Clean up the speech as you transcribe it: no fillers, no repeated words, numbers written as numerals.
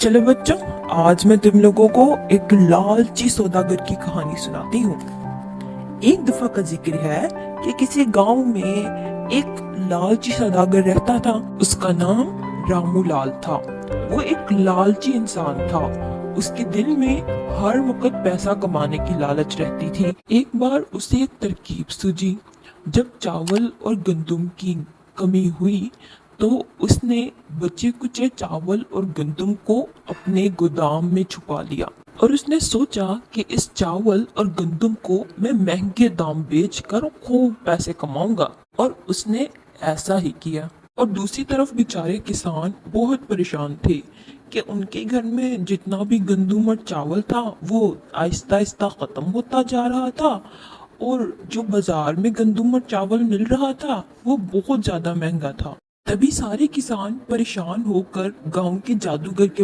चलो बच्चों, आज मैं तुम लोगों को एक लालची सौदागर की कहानी सुनाती हूँ। एक दफा का जिक्र है कि किसी गांव में एक लालची सौदागर रहता था। उसका नाम रामू लाल था। वो एक लालची इंसान था। उसके दिल में हर वक्त पैसा कमाने की लालच रहती थी। एक बार उसे एक तरकीब सूझी। जब चावल और गंदुम की कमी हुई तो उसने बचे कुचे चावल और गंदुम को अपने गोदाम में छुपा लिया और उसने सोचा कि इस चावल और गंदुम को मैं महंगे दाम बेचकर खूब पैसे कमाऊंगा। और उसने ऐसा ही किया। और दूसरी तरफ बेचारे किसान बहुत परेशान थे कि उनके घर में जितना भी गंदुम और चावल था वो आहिस्ता आहिस्ता खत्म होता जा रहा था। और जो बाजार में गंदुम और चावल मिल रहा था वो बहुत ज्यादा महंगा था। तभी सारे किसान परेशान होकर गांव के जादूगर के